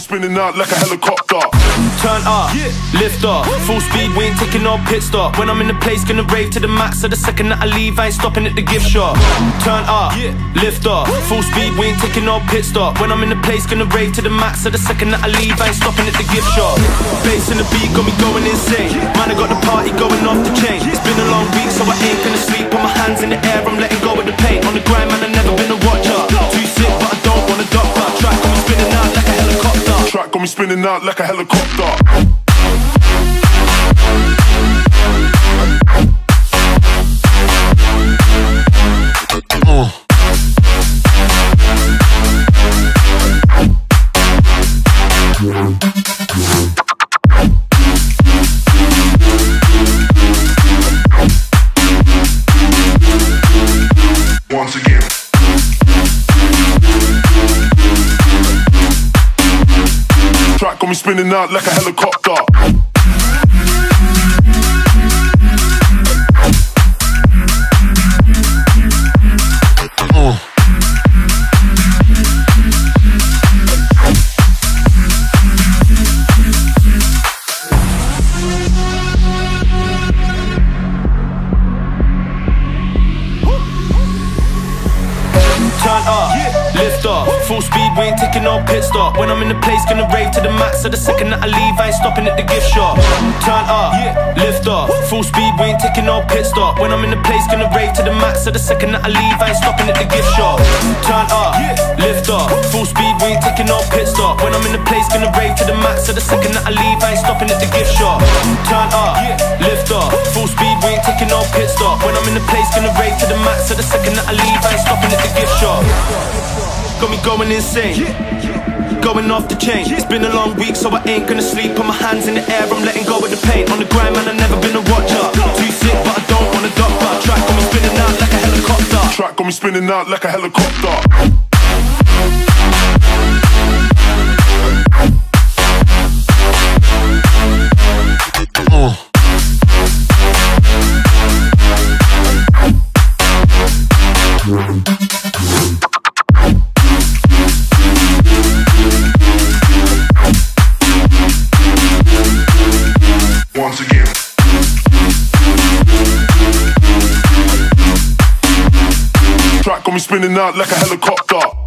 Spinning out like a helicopter. Turn up, lift off, full speed, we ain't taking no pit stop. When I'm in the place, gonna rave to the max. So the second that I leave, I ain't stopping at the gift shop. Turn up, lift off, full speed, we ain't taking no pit stop. When I'm in the place, gonna rave to the max. So the second that I leave, I ain't stopping at the gift shop. Bass in the beat got me going insane. Man, I got the party going off the chain. It's been a long week, so I ain't gonna sleep. Put my hands in the air, I'm letting go of the pain. On the grind, man, I've never been a watcher. Too sick, but I don't want a doctor. Track got me spinning out like a helicopter. Track got me spinning out like a helicopter. Once again. Track got me spinning out like a helicopter. Turn up, lift off, full speed, we ain't taking no pit stop. When I'm in the place, gonna rave to the max. So the second that I leave, I ain't stopping at the gift shop. Turn up, lift off, full speed, we ain't taking no pit stop. When I'm in the place, gonna rave to the max. So the second that I leave, I ain't stopping at the gift shop. Turn up, lift off, full speed, we ain't taking no pit stop. When I'm in the place, gonna rave to the max. So the second that I leave, I ain't stopping at the gift shop. Turn up, lift off, full speed, we ain't taking no pit stop. When I'm in the place, gonna rave to the max. So the second that I leave, I ain't stopping at the gift shop. Got me going insane, going off the chain. It's been a long week, so I ain't gonna sleep. Put my hands in the air, I'm letting go of the pain. On the grind, man, I've never been a watcher. Too sick, but I don't want a doctor. Track got me spinning out like a helicopter. Track got me spinning out like a helicopter. Once again. Track got me spinning out like a helicopter.